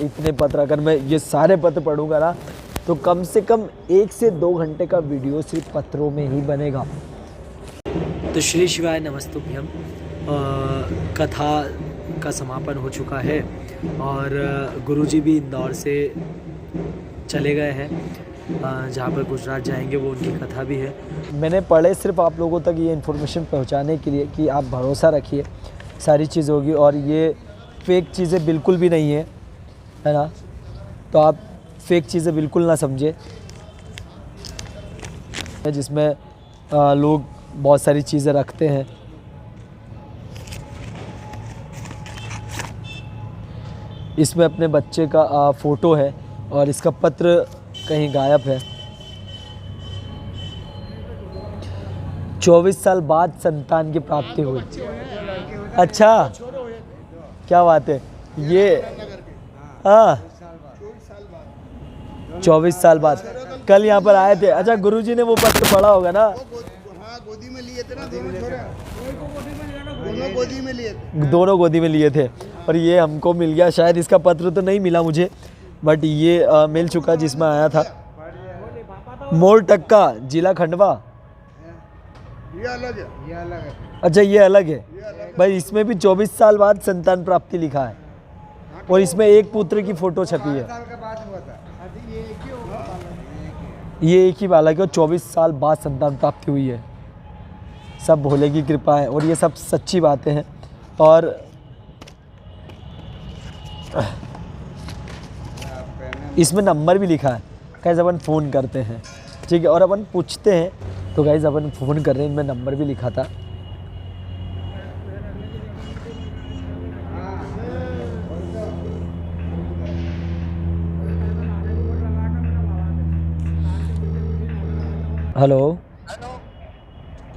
इतने पत्र, अगर मैं ये सारे पत्र पढ़ूंगा ना तो कम से कम 1 से 2 घंटे का वीडियो सिर्फ पत्रों में ही बनेगा। तो श्री शिवाय नमस्तुभ्यम। कथा का समापन हो चुका है और गुरुजी भी इंदौर से चले गए हैं, जहाँ पर गुजरात जाएंगे वो उनकी कथा भी है। मैंने पढ़े सिर्फ आप लोगों तक ये इन्फॉर्मेशन पहुँचाने के लिए कि आप भरोसा रखिए, सारी चीज़ होगी और ये फेक चीज़ें बिल्कुल भी नहीं है ना। तो आप फेक चीज़ें बिल्कुल ना समझे, जिसमें लोग बहुत सारी चीज़ें रखते हैं। इसमें अपने बच्चे का फ़ोटो है और इसका पत्र कहीं गायब है। 24 साल बाद संतान की प्राप्ति हुई। अच्छा, क्या बात है ये। हाँ, 24 साल बाद कल यहाँ पर आए थे। अच्छा, गुरुजी ने वो पत्र पढ़ा होगा ना। हाँ, गोदी में लिए थे ना दोनों छोरे, दोनों गोदी में लिए थे, दोनों गोदी में लिए थे और ये हमको मिल गया। शायद इसका पत्र तो नहीं मिला मुझे, बट ये मिल चुका जिसमें आया था। मोर टक्का, जिला खंडवा। ये अलग है, ये अलग है। अच्छा, ये अलग है भाई। इसमें भी 24 साल बाद संतान प्राप्ति लिखा है और इसमें एक पुत्र की फ़ोटो छपी है। ये एक ही बालक है और 24 साल बाद संतान प्राप्ति हुई है। सब भोले की कृपा है और ये सब सच्ची बातें हैं। और इसमें नंबर भी लिखा है, गाइस अपन फ़ोन करते हैं, ठीक है, और अपन पूछते हैं। तो गाइस अपन फ़ोन कर रहे हैं, इनमें नंबर भी लिखा था। हेलो,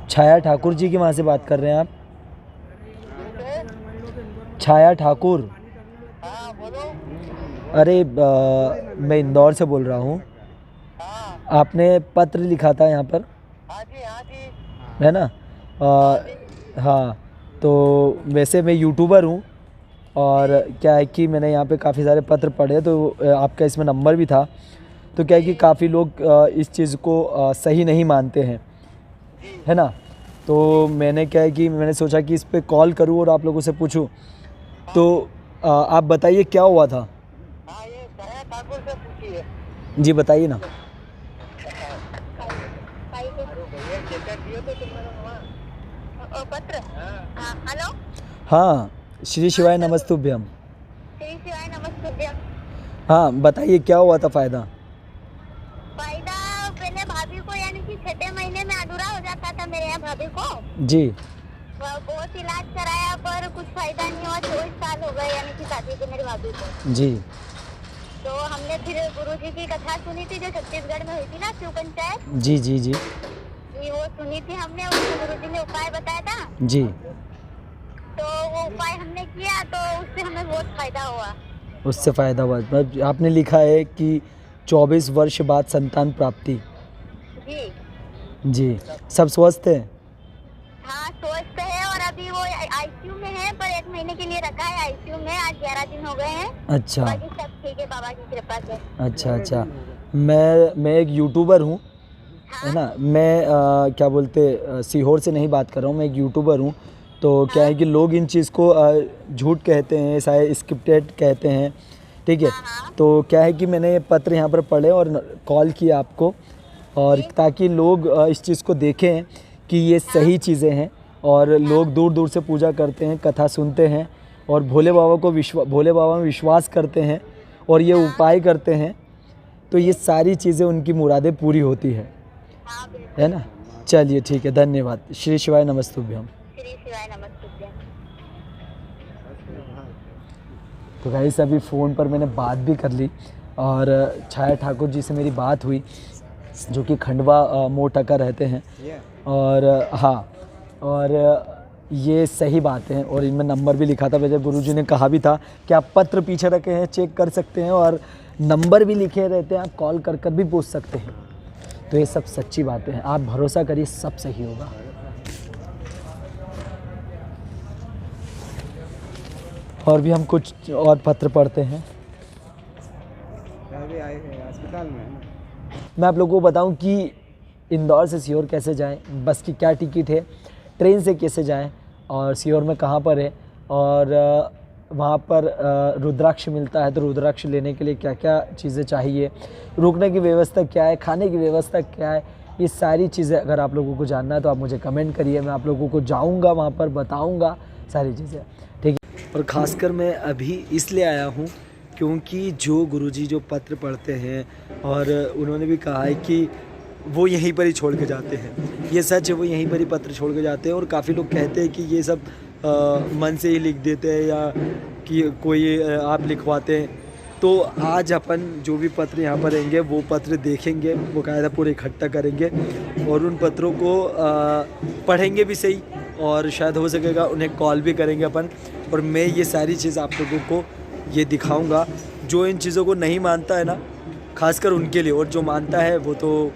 छाया ठाकुर जी की वहाँ से बात कर रहे हैं आप? छाया ठाकुर। अरे मैं इंदौर से बोल रहा हूँ। आपने पत्र लिखा था यहाँ पर, है ना? हाँ, तो वैसे मैं यूट्यूबर हूँ और क्या है कि मैंने यहाँ पे काफ़ी सारे पत्र पढ़े, तो आपका इसमें नंबर भी था। तो क्या है कि काफ़ी लोग इस चीज़ को सही नहीं मानते हैं, है ना। तो मैंने क्या है कि मैंने सोचा कि इस पे कॉल करूँ और आप लोगों से पूछूं। तो आप बताइए क्या हुआ था। हाँ, ये ठाकुर से पूछिए। जी बताइए ना। पत्र। हेलो। हाँ, श्री शिवाय नमस्तुभ्यम। श्री शिवाय नमस्तुभ्यम। हाँ, बताइए क्या हुआ था फ़ायदा। फायदा पहले भाभी को यानी कि 6 महीने में अधूरा हो जाता था मेरे यहाँ भाभी को। जी। बहुत इलाज कराया पर कुछ फायदा नहीं हुआ। 24 साल हो गए यानी कि शादी को मेरी भाभी को। जी। तो हमने फिर गुरुजी की कथा सुनी थी जो छत्तीसगढ़ में हुई थी ना, शिव पंचायत। जी जी जी वो सुनी थी हमने, उसमें गुरुजी ने उपाय बताया था। जी। तो वो उपाय हमने किया तो उससे हमें बहुत फायदा हुआ। उससे फ़ायदा हुआ। आपने लिखा है कि 24 वर्ष बाद संतान प्राप्ति। जी जी। सब स्वस्थ है? हाँ, स्वस्थ है और अभी वो आईसीयू में है, पर 1 महीने के लिए रखा है आईसीयू में। आज 11 दिन हो गए हैं। अच्छा। बाकी सब ठीक है बाबा की कृपा से। अच्छा अच्छा। मैं एक यूट्यूबर हूँ, है ना। मैं क्या बोलते सीहोर से नहीं बात कर रहा हूँ, मैं एक यूट्यूबर हूँ। तो क्या है कि लोग इन चीज़ को झूठ कहते हैं, शायद स्क्रिप्टेड कहते हैं, ठीक है। तो क्या है कि मैंने ये पत्र यहाँ पर पढ़े और कॉल किया आपको, और ताकि लोग इस चीज़ को देखें कि ये सही चीज़ें हैं। और लोग दूर दूर से पूजा करते हैं, कथा सुनते हैं और भोले बाबा में विश्वास करते हैं और ये उपाय करते हैं, तो ये सारी चीज़ें उनकी मुरादें पूरी होती है ना। चलिए ठीक है, धन्यवाद। श्री शिवाय नमस्तुभ्यम। श्री शिवाय नमस्तुभ्यम। तो गाइस अभी फ़ोन पर मैंने बात भी कर ली और छाया ठाकुर जी से मेरी बात हुई, जो कि खंडवा मोटका रहते हैं। और हाँ, और ये सही बात है और इनमें नंबर भी लिखा था। वैसे गुरुजी ने कहा भी था कि आप पत्र पीछे रखे हैं, चेक कर सकते हैं, और नंबर भी लिखे रहते हैं, आप कॉल कर कर भी पूछ सकते हैं। तो ये सब सच्ची बातें हैं, आप भरोसा करिए, सब सही होगा। और भी हम कुछ और पत्र पढ़ते हैं। अभी आए हैं अस्पताल में। मैं आप लोगों को बताऊं कि इंदौर से सीहोर कैसे जाएं, बस की क्या टिकट है, ट्रेन से कैसे जाएं और सीहोर में कहाँ पर है और वहाँ पर रुद्राक्ष मिलता है तो रुद्राक्ष लेने के लिए क्या क्या चीज़ें चाहिए, रुकने की व्यवस्था क्या है, खाने की व्यवस्था क्या है, ये सारी चीज़ें अगर आप लोगों को जानना है तो आप मुझे कमेंट करिए। मैं आप लोगों को जाऊँगा वहाँ पर, बताऊँगा सारी चीज़ें, ठीक है। और ख़ासकर मैं अभी इसलिए आया हूँ क्योंकि जो गुरुजी जो पत्र पढ़ते हैं और उन्होंने भी कहा है कि वो यहीं पर ही छोड़ के जाते हैं, ये सच है, वो यहीं पर ही पत्र छोड़ के जाते हैं। और काफ़ी लोग कहते हैं कि ये सब मन से ही लिख देते हैं या कि कोई आप लिखवाते हैं। तो आज अपन जो भी पत्र यहाँ पर रहेंगे वो पत्र देखेंगे, वो कायदा पूरे इकट्ठा करेंगे और उन पत्रों को पढ़ेंगे भी सही और शायद हो सकेगा उन्हें कॉल भी करेंगे अपन। और मैं ये सारी चीज़ आप लोगों को ये दिखाऊंगा। जो इन चीज़ों को नहीं मानता है ना, खासकर उनके लिए, और जो मानता है वो तो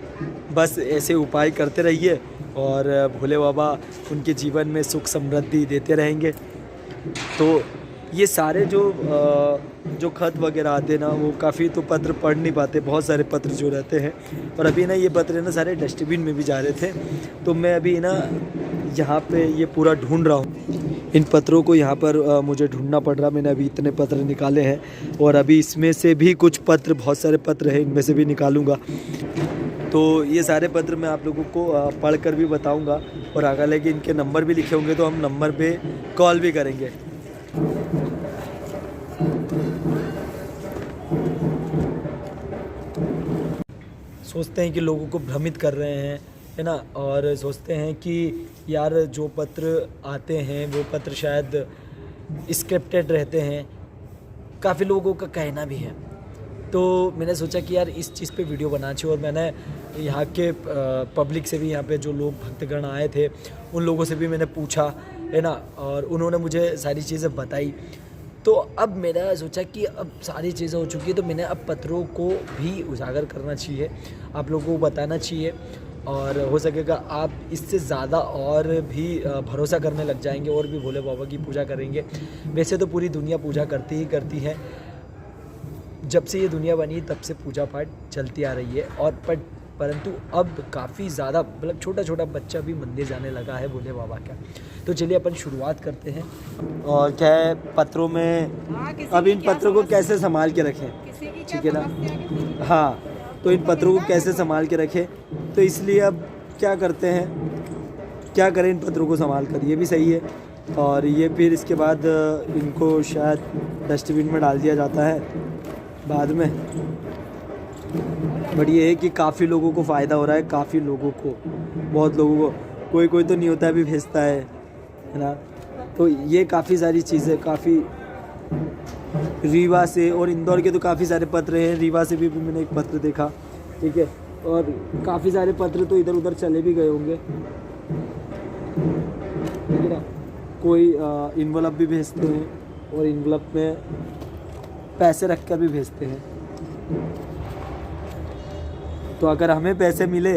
बस ऐसे उपाय करते रहिए और भोले बाबा उनके जीवन में सुख समृद्धि देते रहेंगे। तो ये सारे जो खत वगैरह आते हैं ना, वो काफ़ी तो पत्र पढ़ नहीं पाते, बहुत सारे पत्र जो रहते हैं। और अभी ना ये पत्र ना सारे डस्टबिन में भी जा रहे थे, तो मैं अभी ना यहाँ पे ये पूरा ढूंढ रहा हूँ। इन पत्रों को यहाँ पर मुझे ढूंढना पड़ रहा। मैंने अभी इतने पत्र निकाले हैं और अभी इसमें से भी कुछ पत्र, बहुत सारे पत्र हैं, इनमें से भी निकालूंगा। तो ये सारे पत्र मैं आप लोगों को पढ़ कर भी बताऊंगा और आगे लेके इनके नंबर भी लिखे होंगे तो हम नंबर पे कॉल भी करेंगे। सोचते हैं कि लोगों को भ्रमित कर रहे हैं, है ना, और सोचते हैं कि यार जो पत्र आते हैं वो पत्र शायद स्क्रिप्टेड रहते हैं, काफ़ी लोगों का कहना भी है। तो मैंने सोचा कि यार इस चीज़ पे वीडियो बनाना चाहिए और मैंने यहाँ के पब्लिक से भी, यहाँ पे जो लोग भक्तगण आए थे उन लोगों से भी मैंने पूछा, है ना, और उन्होंने मुझे सारी चीज़ें बताई। तो अब मैंने सोचा कि अब सारी चीज़ें हो चुकी है तो मैंने अब पत्रों को भी उजागर करना चाहिए, आप लोगों को बताना चाहिए और हो सकेगा आप इससे ज़्यादा और भी भरोसा करने लग जाएंगे और भी भोले बाबा की पूजा करेंगे। वैसे तो पूरी दुनिया पूजा करती ही करती है, जब से ये दुनिया बनी तब से पूजा पाठ चलती आ रही है। और परंतु अब काफ़ी ज़्यादा, मतलब छोटा छोटा बच्चा भी मंदिर जाने लगा है भोले बाबा का। तो चलिए अपन शुरुआत करते हैं। और क्या है पत्रों में, अब इन पत्रों को कैसे संभाल के रखें, ठीक है ना, हाँ, तो इन पत्रों को कैसे संभाल के रखें, तो इसलिए अब क्या करते हैं, क्या करें इन पत्रों को संभाल कर, ये भी सही है। और ये फिर इसके बाद इनको शायद डस्टबिन में डाल दिया जाता है बाद में। बट ये है कि काफ़ी लोगों को फ़ायदा हो रहा है, काफ़ी लोगों को, बहुत लोगों को, कोई तो नहीं होता भी भेजता है ना। तो ये काफ़ी सारी चीज़ें, काफ़ी रीवा से और इंदौर के तो काफ़ी सारे पत्र हैं, रीवा से भी मैंने एक पत्र देखा, ठीक है, और काफ़ी सारे पत्र तो इधर उधर चले भी गए होंगे, ठीक है ना। कोई इन्वलप भी भेजते हैं और इन्वलप में पैसे रख कर भी भेजते हैं। तो अगर हमें पैसे मिले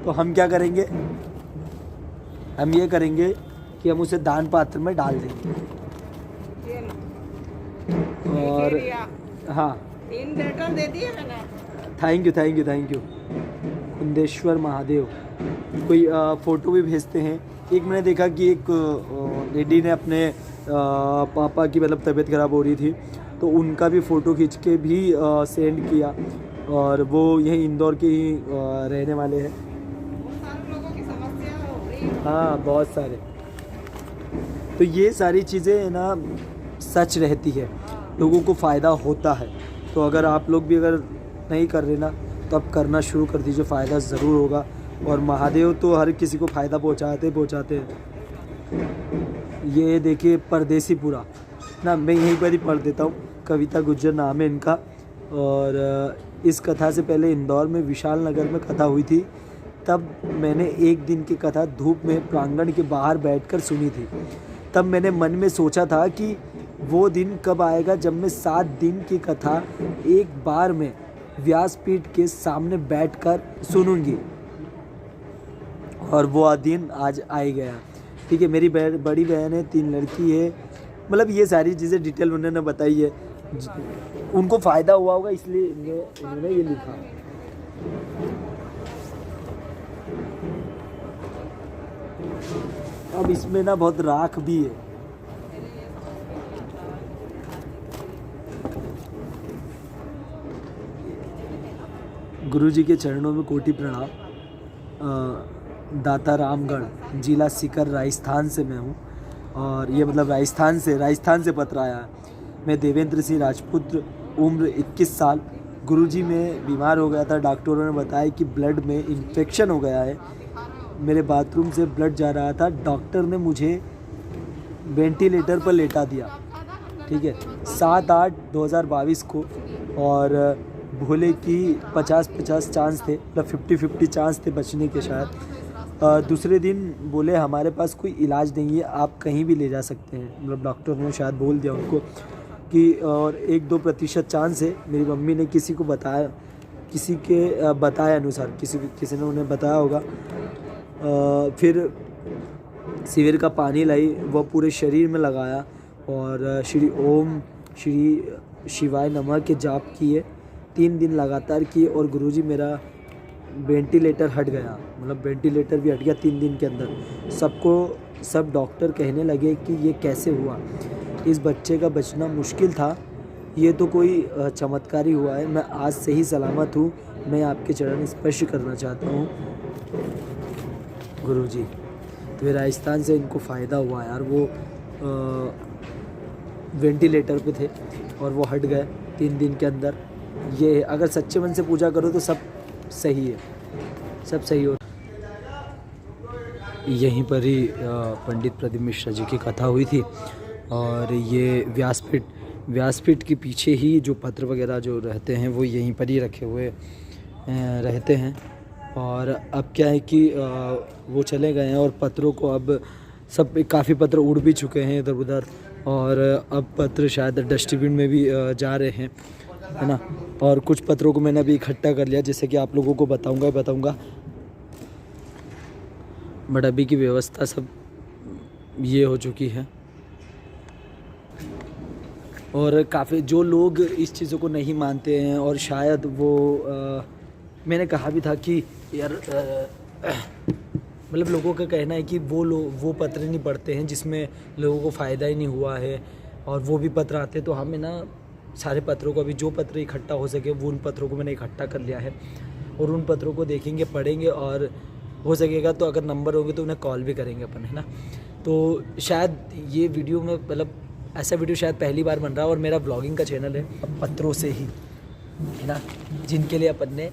तो हम क्या करेंगे, हम ये करेंगे कि हम उसे दान पात्र में डाल देंगे। और हाँ, 3 लेटर दे दिए मैंने। Thank you Kundeshwar Mahadev. कोई फ़ोटो भी भेजते हैं। एक मैंने देखा कि एक लेडी ने अपने पापा की मतलब तबीयत ख़राब हो रही थी तो उनका भी फ़ोटो खींच के भी सेंड किया, और वो यहीं इंदौर के ही रहने वाले हैं। बहुत सारे लोगों की समस्या हो रही है। हाँ, बहुत सारे। तो ये सारी चीज़ें ना सच रहती है, लोगों को फ़ायदा होता है। तो अगर आप लोग भी अगर नहीं कर रहे ना तो अब करना शुरू कर दीजिए, फ़ायदा ज़रूर होगा। और महादेव तो हर किसी को फ़ायदा पहुँचाते हैं। ये देखिए परदेसीपुरा ना, मैं यहीं पर ही पढ़ देता हूँ, कविता गुज्जर नाम है इनका। और इस कथा से पहले इंदौर में विशाल नगर में कथा हुई थी, तब मैंने एक दिन की कथा धूप में प्रांगण के बाहर बैठकर सुनी थी। तब मैंने मन में सोचा था कि वो दिन कब आएगा जब मैं 7 दिन की कथा एक बार में व्यासपीठ के सामने बैठकर सुनूंगी, और वो दिन आज आ ही गया। ठीक है, मेरी बड़ी बहन है, 3 लड़की है, मतलब ये सारी चीज़ें डिटेल उन्होंने बताई है। उनको फ़ायदा हुआ होगा इसलिए इन्होंने ये लिखा। अब इसमें ना बहुत राख भी है। गुरुजी के चरणों में कोटि प्रणाम। दाता रामगढ़, जिला सीकर, राजस्थान से मैं हूँ। और ये मतलब राजस्थान से पत्र आया है। मैं देवेंद्र सिंह राजपूत, उम्र 21 साल। गुरुजी में बीमार हो गया था। डॉक्टरों ने बताया कि ब्लड में इन्फेक्शन हो गया है। मेरे बाथरूम से ब्लड जा रहा था। डॉक्टर ने मुझे वेंटिलेटर पर लेटा दिया, ठीक है, 7/8/2022 को। और भोले की 50-50 चांस थे, मतलब 50-50 चांस थे बचने के शायद। दूसरे दिन बोले हमारे पास कोई इलाज नहीं है, आप कहीं भी ले जा सकते हैं। मतलब डॉक्टर ने शायद बोल दिया उनको कि और 1-2% चांस है। मेरी मम्मी ने किसी को बताया, किसी के बताए अनुसार किसी ने उन्हें बताया होगा। फिर शिविर का पानी लाई, वह पूरे शरीर में लगाया और श्री ओम श्री शिवाय नमः के जाप किए। 3 दिन लगातार किए और गुरुजी मेरा वेंटिलेटर हट गया, मतलब वेंटिलेटर भी हट गया 3 दिन के अंदर। सब डॉक्टर कहने लगे कि ये कैसे हुआ, इस बच्चे का बचना मुश्किल था, ये तो कोई चमत्कार ही हुआ है। मैं आज से ही सलामत हूँ। मैं आपके चरण स्पर्श करना चाहता हूँ गुरुजी। तो राजस्थान से इनको फ़ायदा हुआ यार। वो वेंटिलेटर पे थे और वो हट गए 3 दिन के अंदर। ये अगर सच्चे मन से पूजा करो तो सब सही है, सब सही हो। यहीं पर ही पंडित प्रदीप मिश्रा जी की कथा हुई थी। और ये व्यासपीठ के पीछे ही जो पत्र वगैरह जो रहते हैं वो यहीं पर ही रखे हुए रहते हैं। और अब क्या है कि वो चले गए हैं और पत्रों को अब सब काफ़ी पत्र उड़ भी चुके हैं इधर उधर। और अब पत्र शायद डस्टबिन में भी जा रहे हैं, है ना। और कुछ पत्रों को मैंने अभी इकट्ठा कर लिया, जैसे कि आप लोगों को बताऊंगा। बट अभी की व्यवस्था सब ये हो चुकी है। और काफ़ी जो लोग इस चीज़ों को नहीं मानते हैं और शायद वो मैंने कहा भी था कि यार मतलब लोगों का कहना है कि वो पत्र नहीं पढ़ते हैं जिसमें लोगों को फ़ायदा ही नहीं हुआ है। और वो भी पत्र आते तो हमें ना सारे पत्रों को, अभी जो पत्र इकट्ठा हो सके वो उन पत्रों को मैंने इकट्ठा कर लिया है। और उन पत्रों को देखेंगे, पढ़ेंगे और हो सकेगा तो अगर नंबर होंगे तो उन्हें कॉल भी करेंगे अपन, है ना। तो शायद ये वीडियो में मतलब ऐसा वीडियो शायद पहली बार बन रहा है। और मेरा ब्लॉगिंग का चैनल है पत्रों से ही, है ना, जिनके लिए अपन ने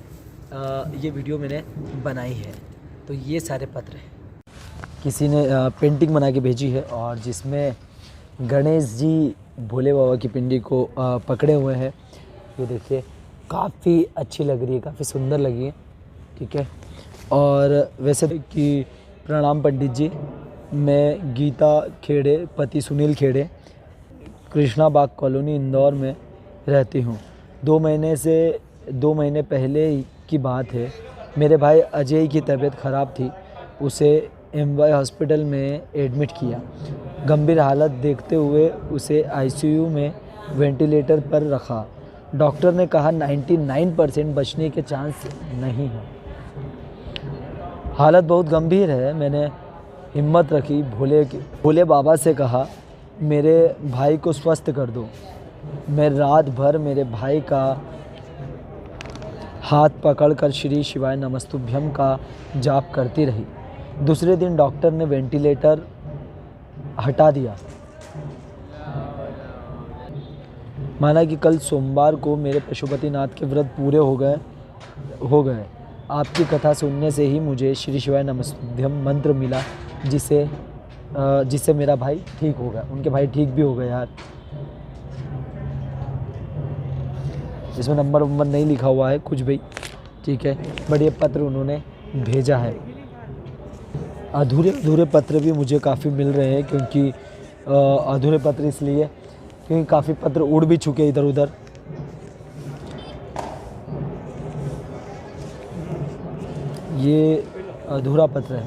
ये वीडियो मैंने बनाई है। तो ये सारे पत्र हैं। किसी ने पेंटिंग बना के भेजी है और जिसमें गणेश जी भोले बाबा की पिंडी को पकड़े हुए हैं। ये देखिए काफ़ी अच्छी लग रही है, काफ़ी सुंदर लगी है, ठीक है। और वैसे कि प्रणाम पंडित जी, मैं गीता खेड़े, पति सुनील खेड़े, कृष्णा बाग कॉलोनी इंदौर में रहती हूँ। 2 महीने पहले की बात है। मेरे भाई अजय की तबीयत ख़राब थी, उसे MY हॉस्पिटल में एडमिट किया। गंभीर हालत देखते हुए उसे ICU में वेंटिलेटर पर रखा। डॉक्टर ने कहा 99% बचने के चांस नहीं है, हालत बहुत गंभीर है। मैंने हिम्मत रखी, भोले बाबा से कहा मेरे भाई को स्वस्थ कर दो। मैं रात भर मेरे भाई का हाथ पकड़कर श्री शिवाय नमस्तुभ्यम का जाप करती रही। दूसरे दिन डॉक्टर ने वेंटिलेटर हटा दिया। माना कि कल सोमवार को मेरे पशुपतिनाथ के व्रत पूरे हो गए। आपकी कथा सुनने से ही मुझे श्री शिवाय नमस्तुभ्यम मंत्र मिला, जिससे मेरा भाई ठीक हो गया। उनके भाई ठीक भी हो गए यार। इसमें नंबर नहीं लिखा हुआ है कुछ भी, ठीक है, बट ये पत्र उन्होंने भेजा है। अधूरे पत्र भी मुझे काफ़ी मिल रहे हैं, क्योंकि अधूरे पत्र इसलिए क्योंकि काफ़ी पत्र उड़ भी चुके इधर उधर। ये अधूरा पत्र है।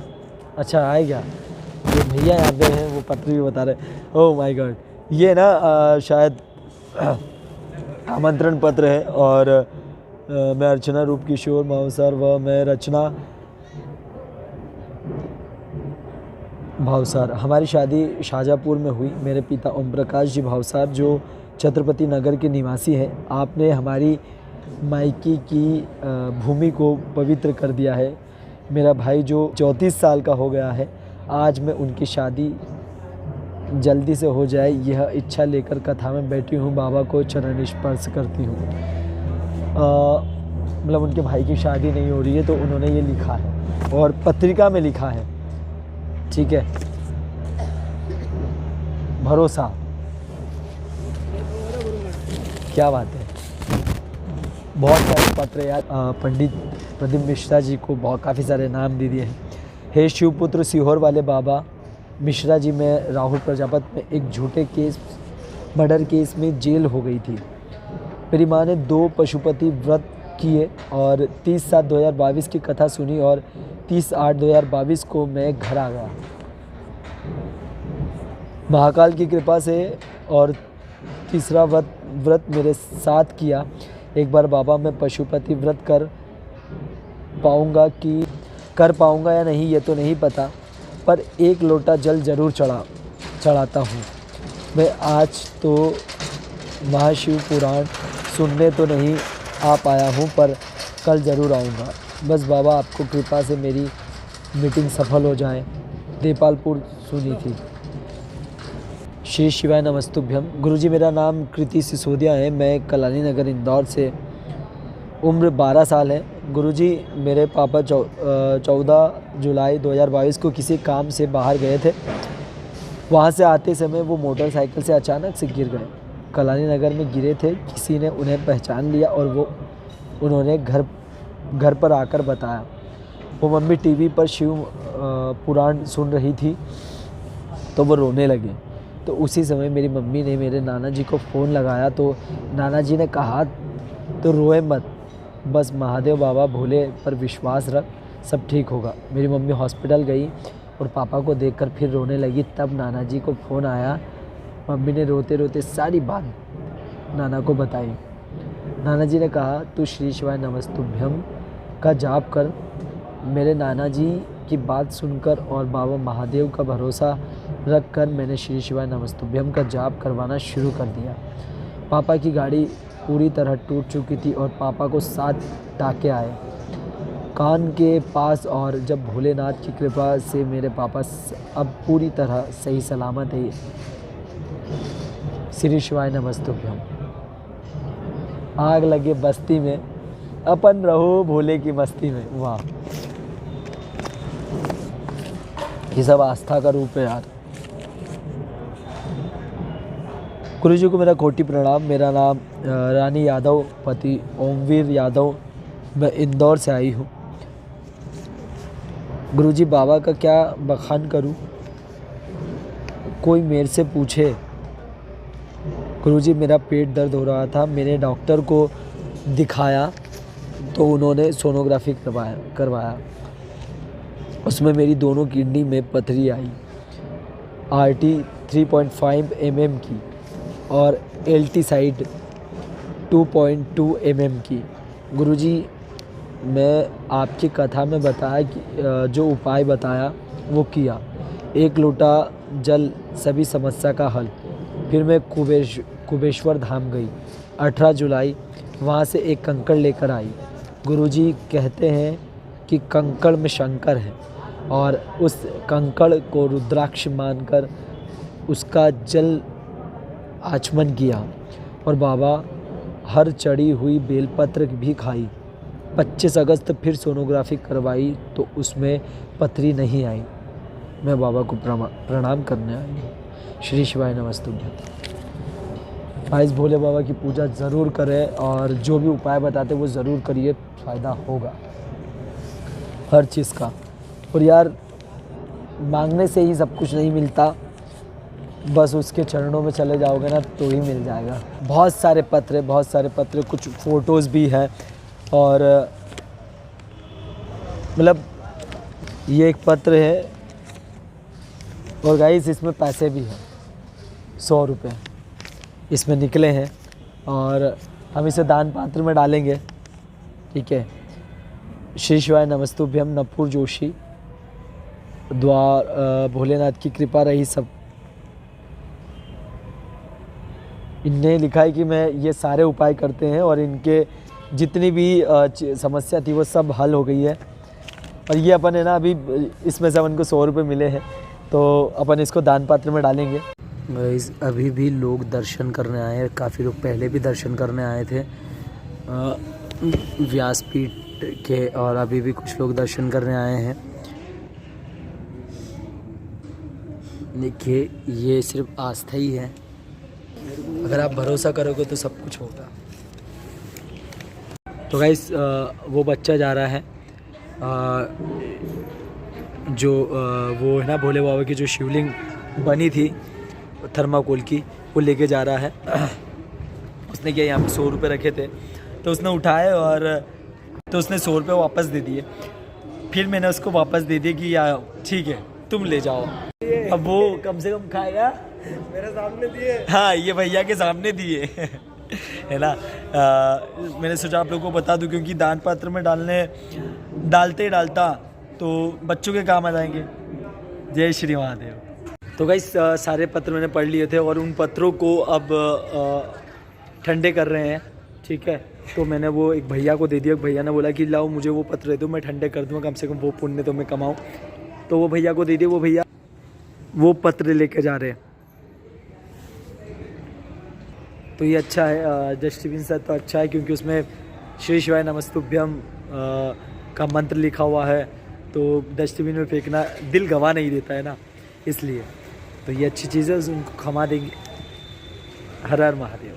अच्छा आए क्या, ये भैया यहाँ पे हैं, वो पत्र भी बता रहे। ओह माय गॉड, ये ना शायद आमंत्रण पत्र है। और मैं अर्चना रूप किशोर भावसार व मैं रचना भावसार, हमारी शादी शाहजहाँपुर में हुई। मेरे पिता ओम प्रकाश जी भावसार जो छत्रपति नगर के निवासी हैं। आपने हमारी मायके की भूमि को पवित्र कर दिया है। मेरा भाई जो 34 साल का हो गया है, आज मैं उनकी शादी जल्दी से हो जाए यह इच्छा लेकर कथा में बैठी हूँ। बाबा को चरण स्पर्श करती हूँ। मतलब उनके भाई की शादी नहीं हो रही है तो उन्होंने ये लिखा है और पत्रिका में लिखा है। ठीक है, भरोसा, क्या बात है। बहुत सारे पत्र यार पंडित प्रदीप मिश्रा जी को काफ़ी सारे नाम दे दिए हैं। हे शिवपुत्र सीहोर वाले बाबा मिश्रा जी, मैं राहुल प्रजापति में एक झूठे केस मर्डर केस में जेल हो गई थी। मेरी माँ ने 2 पशुपति व्रत किए और 30/7/2022 की कथा सुनी और 30/8/2022 को मैं घर आ गया महाकाल की कृपा से। और तीसरा व्रत मेरे साथ किया। एक बार बाबा मैं पशुपति व्रत कर पाऊँगा या नहीं ये तो नहीं पता, पर 1 लोटा जल ज़रूर चढ़ाता हूँ। मैं आज तो महाशिव पुराण सुनने तो नहीं आ पाया हूँ, पर कल ज़रूर आऊँगा। बस बाबा आपको कृपा से मेरी मीटिंग सफल हो जाए। देपालपुर सुनी थी। श्री शिवाय नमस्तुभ्यम। गुरुजी, मेरा नाम कृति सिसोदिया है। मैं कलानी नगर इंदौर से, उम्र 12 साल है। गुरुजी, मेरे पापा 14 जुलाई 2022 को किसी काम से बाहर गए थे। वहाँ से आते समय वो मोटरसाइकिल से अचानक से गिर गए। कलानी नगर में गिरे थे। किसी ने उन्हें पहचान लिया और उन्होंने घर पर आकर बताया। वो मम्मी टीवी पर शिव पुराण सुन रही थी तो वो रोने लगे। तो उसी समय मेरी मम्मी ने मेरे नाना जी को फ़ोन लगाया तो नाना जी ने कहा तो रोए मत, बस महादेव बाबा भोले पर विश्वास रख, सब ठीक होगा। मेरी मम्मी हॉस्पिटल गई और पापा को देखकर फिर रोने लगी। तब नाना जी को फ़ोन आया। मम्मी ने रोते रोते सारी बात नाना को बताई। नाना जी ने कहा तू श्री शिवाय नमस्तुभ्यम का जाप कर। मेरे नाना जी की बात सुनकर और बाबा महादेव का भरोसा रख कर मैंने श्री शिवाय नमस्तुभ्यम का जाप करवाना शुरू कर दिया। पापा की गाड़ी पूरी तरह टूट चुकी थी और पापा को 7 टाँके आए कान के पास, और जब भोलेनाथ की कृपा से मेरे पापा अब पूरी तरह सही सलामत है। श्री शिवाय नमस्तुभ्यम। आग लगे बस्ती में, अपन रहो भोले की मस्ती में। वाह, ये सब आस्था का रूप है यार। गुरुजी को मेरा कोटि प्रणाम। मेरा नाम रानी यादव, पति ओमवीर यादव, मैं इंदौर से आई हूँ। गुरुजी, बाबा का क्या बखान करूँ, कोई मेरे से पूछे। गुरुजी, मेरा पेट दर्द हो रहा था। मैंने डॉक्टर को दिखाया तो उन्होंने सोनोग्राफी करवाया। उसमें मेरी दोनों किडनी में पथरी आई, RT 3.5 mm की और LT साइड 2.2 mm की। गुरुजी, मैं आपकी कथा में बताया कि जो उपाय बताया वो किया। 1 लोटा जल सभी समस्या का हल। फिर मैं कुबेश्वर धाम गई 18 जुलाई। वहाँ से एक कंकड़ लेकर आई। गुरुजी कहते हैं कि कंकड़ में शंकर है और उस कंकड़ को रुद्राक्ष मानकर उसका जल आचमन किया और बाबा हर चढ़ी हुई बेलपत्र भी खाई। 25 अगस्त फिर सोनोग्राफी करवाई तो उसमें पथरी नहीं आई। मैं बाबा को प्रणाम करने आई हूँ। श्री शिवाय नमस्तुभ्यम। भाई भोले बाबा की पूजा ज़रूर करें और जो भी उपाय बताते वो ज़रूर करिए, फ़ायदा होगा हर चीज़ का। और यार, मांगने से ही सब कुछ नहीं मिलता, बस उसके चरणों में चले जाओगे ना तो ही मिल जाएगा। बहुत सारे पत्र, कुछ फ़ोटोज़ भी हैं और मतलब ये एक पत्र है और गाइस इसमें पैसे भी हैं, 100 रुपये इसमें निकले हैं। और हम इसे दान पात्र में डालेंगे। ठीक है। श्री शिवाय नमस्तुभ्यम नपुर जोशी द्वार भोलेनाथ की कृपा रही सब। इनने लिखा है कि मैं ये सारे उपाय करते हैं और इनके जितनी भी समस्या थी वो सब हल हो गई है। और ये अपन है ना अभी इसमें से अपन को 100 रुपये मिले हैं तो अपन इसको दान पात्र में डालेंगे। अभी भी लोग दर्शन करने आए हैं, काफ़ी लोग पहले भी दर्शन करने आए थे व्यासपीठ के, और अभी भी कुछ लोग दर्शन करने आए हैं। देखिए ये सिर्फ आस्था ही है, अगर आप भरोसा करोगे तो सब कुछ होगा। तो गाइस वो बच्चा जा रहा है जो वो है ना भोले बाबा की जो शिवलिंग बनी थी थर्माकोल की, वो लेके जा रहा है। उसने क्या यहाँ पे 100 रुपये रखे थे तो उसने उठाए और तो उसने 100 रुपये वापस दे दिए। फिर मैंने उसको वापस दे दिए कि यार ठीक है तुम ले जाओ। अब वो कम से कम खाएगा, मेरे सामने दिए। हाँ ये भैया के सामने दिए है ना। मैंने सोचा आप लोगों को बता दूं क्योंकि दान पात्र में डालते डालता तो बच्चों के काम आ जाएंगे। जय श्री महादेव। तो गाइस सारे पत्र मैंने पढ़ लिए थे और उन पत्रों को अब ठंडे कर रहे हैं। ठीक है। तो मैंने वो एक भैया को दे दिया। भैया ने बोला कि लाओ मुझे वो पत्र दे दो, मैं ठंडे कर दूँगा, कम से कम वो पुण्य तो मैं कमाऊँ। तो वो भैया को दे दिया। वो भैया वो पत्र लेके जा रहे हैं। तो ये अच्छा है, डस्टबिन से तो अच्छा है क्योंकि उसमें श्री शिवाय नमस्तुभ्यम का मंत्र लिखा हुआ है। तो डस्टबिन में फेंकना दिल गवा नहीं देता है ना, इसलिए तो ये अच्छी चीज़ है, उनको क्षमा देंगे। हर हर महादेव।